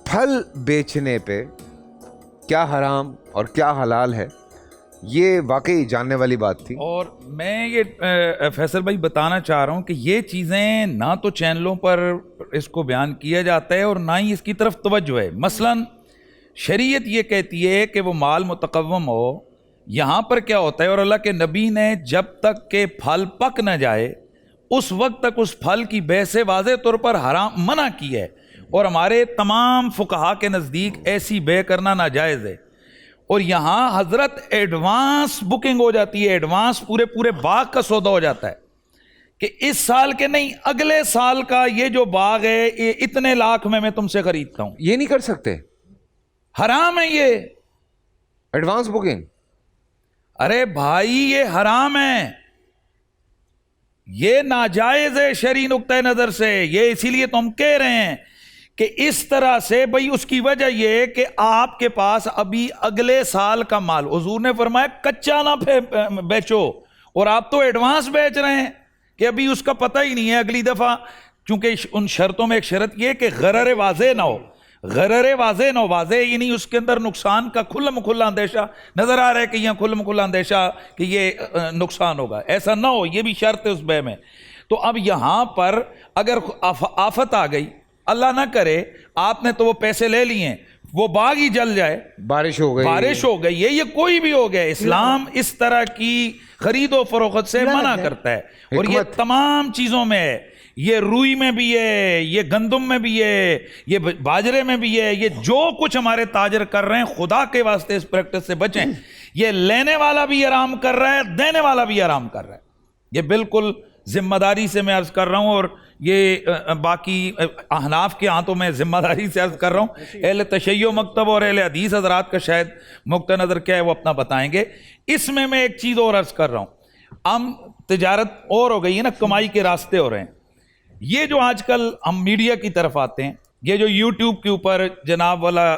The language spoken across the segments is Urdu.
پھل بیچنے پہ کیا حرام اور کیا حلال ہے، یہ واقعی جاننے والی بات تھی. اور میں یہ فیصل بھائی بتانا چاہ رہا ہوں کہ یہ چیزیں نہ تو چینلوں پر اس کو بیان کیا جاتا ہے اور نہ ہی اس کی طرف توجہ ہے. مثلا شریعت یہ کہتی ہے کہ وہ مال متقوم ہو. یہاں پر کیا ہوتا ہے، اور اللہ کے نبی نے جب تک کہ پھل پک نہ جائے اس وقت تک اس پھل کی بے سے واضح طور پر حرام منع کی ہے، اور ہمارے تمام فقہا کے نزدیک ایسی بے کرنا ناجائز ہے. اور یہاں حضرت ایڈوانس بکنگ ہو جاتی ہے، ایڈوانس پورے باغ کا سودا ہو جاتا ہے کہ اس سال کے نہیں اگلے سال کا یہ جو باغ ہے یہ اتنے لاکھ میں تم سے خریدتا ہوں. یہ نہیں کر سکتے، حرام ہے یہ ایڈوانس بکنگ. ارے بھائی یہ حرام ہے، یہ ناجائز ہے شرعی نقطۂ نظر سے. یہ اسی لیے تو ہم کہہ رہے ہیں کہ اس طرح سے بھائی اس کی وجہ یہ کہ آپ کے پاس ابھی اگلے سال کا مال، حضور نے فرمایا کچا نہ بیچو، اور آپ تو ایڈوانس بیچ رہے ہیں کہ ابھی اس کا پتہ ہی نہیں ہے اگلی دفعہ. چونکہ ان شرطوں میں ایک شرط یہ کہ غرر واضح نہ ہو. غرر واضح نہ ہو، واضح یعنی اس کے اندر نقصان کا کھلا کھلا اندیشہ نظر آ رہا ہے کہ یہاں کھلا کھلا اندیشہ کہ یہ نقصان ہوگا، ایسا نہ ہو. یہ بھی شرط ہے اس بے میں. تو اب یہاں پر اگر آفت آ گئی، اللہ نہ کرے آپ نے تو وہ پیسے لے لیے، وہ باغ ہی جل جائے، بارش ہو گئی یہ کوئی بھی ہو گیا، اسلام اس طرح کی خرید و فروخت سے منع کرتا ہے. اور یہ تمام چیزوں میں ہے، یہ روئی میں بھی ہے، یہ گندم میں بھی ہے، یہ باجرے میں بھی ہے. یہ جو کچھ ہمارے تاجر کر رہے ہیں خدا کے واسطے اس پریکٹس سے بچیں. یہ لینے والا بھی آرام کر رہا ہے، دینے والا بھی آرام کر رہا ہے. یہ بالکل ذمہ داری سے میں عرض کر رہا ہوں، اور یہ باقی احناف کے ہاں تو میں ذمہ داری سے عرض کر رہا ہوں. اہل تشیع مکتب اور اہل حدیث حضرات کا شاید نقطہ نظر کیا ہے وہ اپنا بتائیں گے. اس میں ایک چیز اور عرض کر رہا ہوں. ہم تجارت اور ہو گئی ہے نا، کمائی کے راستے ہو رہے ہیں. یہ جو آج کل ہم میڈیا کی طرف آتے ہیں، یہ جو یوٹیوب کے اوپر جناب والا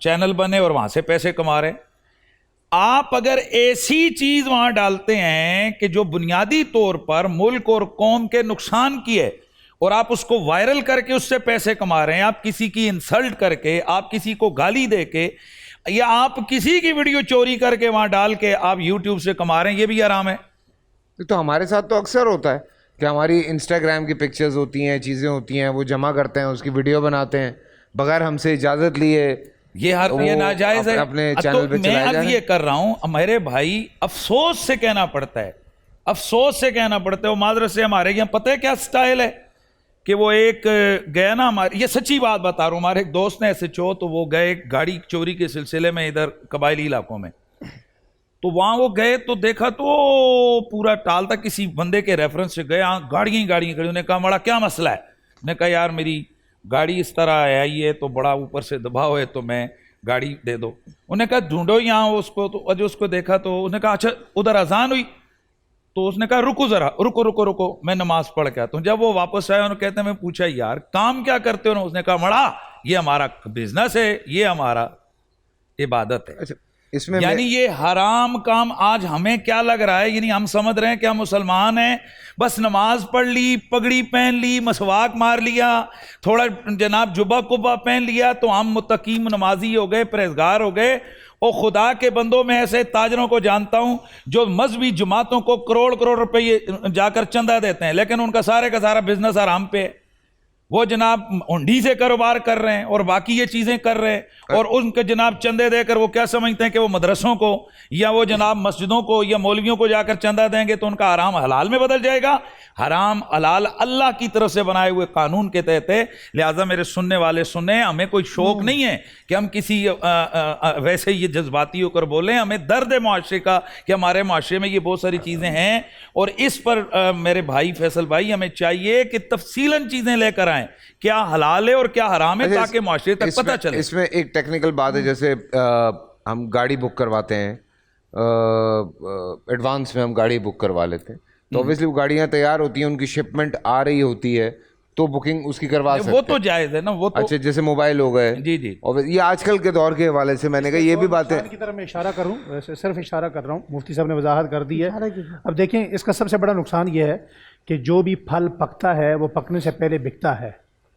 چینل بنے اور وہاں سے پیسے کما رہے ہیں، آپ اگر ایسی چیز وہاں ڈالتے ہیں کہ جو بنیادی طور پر ملک اور قوم کے نقصان کی ہے، اور آپ اس کو وائرل کر کے اس سے پیسے کما رہے ہیں، آپ کسی کی انسلٹ کر کے، آپ کسی کو گالی دے کے، یا آپ کسی کی ویڈیو چوری کر کے وہاں ڈال کے آپ یوٹیوب سے کما رہے ہیں، یہ بھی حرام ہے. تو ہمارے ساتھ تو اکثر ہوتا ہے کہ ہماری انسٹاگرام کی پکچرز ہوتی ہیں، چیزیں ہوتی ہیں، وہ جمع کرتے ہیں، اس کی ویڈیو بناتے ہیں بغیر ہم سے اجازت لیے. یہ ناجائز ہے. اپنے چینل پہ میں اب یہ کر رہا ہوں، میرے بھائی افسوس سے کہنا پڑتا ہے، افسوس سے کہنا پڑتا ہے. وہ معذرت سے ہمارے یہاں پتہ ہے کیا سٹائل ہے کہ وہ ایک گیا نا، یہ سچی بات بتا رہا ہوں، ہمارے ایک دوست نے ایسے تو وہ گئے گاڑی چوری کے سلسلے میں ادھر قبائلی علاقوں میں. تو وہاں وہ گئے تو دیکھا تو پورا ٹال تھا، کسی بندے کے ریفرنس سے گئے، گاڑیاں کھڑی. انہوں نے کہا بڑا کیا مسئلہ ہے؟ نے کہا یار میری گاڑی اس طرح آئی ہے تو بڑا اوپر سے دباؤ ہے تو میں گاڑی دے دو. انہوں نے کہا ڈھونڈو یہاں اس کو. تو جو اس کو دیکھا تو انہوں نے کہا اچھا ادھر اذان ہوئی. تو اس نے کہا رکو ذرا، رکو میں نماز پڑھ کے آتا ہوں. جب وہ واپس آیا انہوں نے کہتے ہیں، میں پوچھا یار کام کیا کرتے ہو؟ اس نے کہا مڑا یہ ہمارا بزنس ہے، یہ ہمارا عبادت ہے. اس میں یعنی یہ حرام کام آج ہمیں کیا لگ رہا ہے، یعنی ہم سمجھ رہے ہیں کہ ہم مسلمان ہیں، بس نماز پڑھ لی، پگڑی پہن لی، مسواک مار لیا، تھوڑا جناب جبہ کبہ پہن لیا تو ہم متقی نمازی ہو گئے، پرہیزگار ہو گئے. اور خدا کے بندوں میں ایسے تاجروں کو جانتا ہوں جو مذہبی جماعتوں کو کروڑ روپے جا کر چندہ دیتے ہیں، لیکن ان کا کا سارا بزنس حرام پہ ہے. وہ جناب ہنڈی سے کاروبار کر رہے ہیں اور باقی یہ چیزیں کر رہے ہیں، اور ان کے جناب چندے دے کر وہ کیا سمجھتے ہیں کہ وہ مدرسوں کو یا وہ جناب مسجدوں کو یا مولویوں کو جا کر چندہ دیں گے تو ان کا حرام حلال میں بدل جائے گا. حرام حلال اللہ کی طرف سے بنائے ہوئے قانون کے تحت ہے. لہٰذا میرے سننے والے سنیں، ہمیں کوئی شوق نہیں ہے کہ ہم کسی ویسے یہ جذباتی ہو کر بولیں. ہمیں درد ہے معاشرے کا کہ ہمارے معاشرے میں یہ بہت ساری چیزیں ہیں، اور اس پر میرے بھائی فیصل بھائی ہمیں چاہیے کہ تفصیلاً چیزیں لے کر آئیں، کیا حلال ہے اور کیا حرام ہے، تاکہ معاشرے تک پتہ چلے. اس میں ایک ٹیکنیکل بات ہے، جیسے ہم گاڑی بک کرواتے ہیں، ایڈوانس میں ہم گاڑی بک کروا لیتے ہیں تو اوبیسلی وہ گاڑیاں تیار ہوتی ہیں، ان کی شپمنٹ آ رہی ہوتی ہے تو بکنگ اس کی کروا سکتے ہیں. وہ تو جائز ہے نا، وہ تو اچھا جیسے موبائل ہو گئے. جی یہ آج کل کے دور کے حوالے سے میں نے کہا یہ بھی باتیں کی طرف میں اشارہ کروں، صرف اشارہ کر رہا ہوں، مفتی صاحب نے وضاحت کر دی ہے. اب دیکھیں اس کا سب سے بڑا نقصان یہ ہے کہ جو بھی پھل پکتا ہے وہ پکنے سے پہلے بکتا ہے،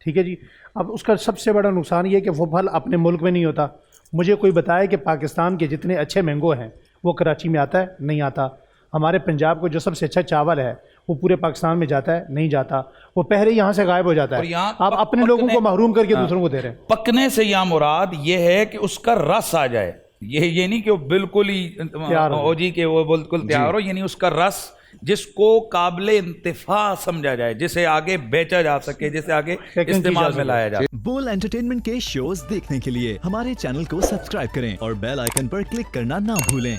ٹھیک ہے جی. اب اس کا سب سے بڑا نقصان یہ کہ وہ پھل اپنے ملک میں نہیں ہوتا. مجھے کوئی بتائے کہ پاکستان کے جتنے اچھے مینگو ہیں وہ کراچی میں آتا ہے؟ نہیں آتا. ہمارے پنجاب کو جو سب سے اچھا چاول ہے وہ پورے پاکستان میں جاتا ہے؟ نہیں جاتا. وہ پہلے یہاں سے غائب ہو جاتا ہے. آپ اپنے لوگوں کو محروم کر کے دوسروں کو دے رہے ہیں. پکنے سے یہاں مراد یہ ہے کہ اس کا رس آ جائے. یہ نہیں کہ وہ بالکل ہی اوجی کے وہ بالکل تیار ہو، یعنی اس کا رس جس کو قابل انتفاع سمجھا جائے، جسے آگے بیچا جا سکے، جسے آگے استعمال میں لایا جا سکے. بول انٹرٹینمنٹ کے شوز دیکھنے کے لیے ہمارے چینل کو سبسکرائب کریں اور بیل آئیکن پر کلک کرنا نہ بھولیں.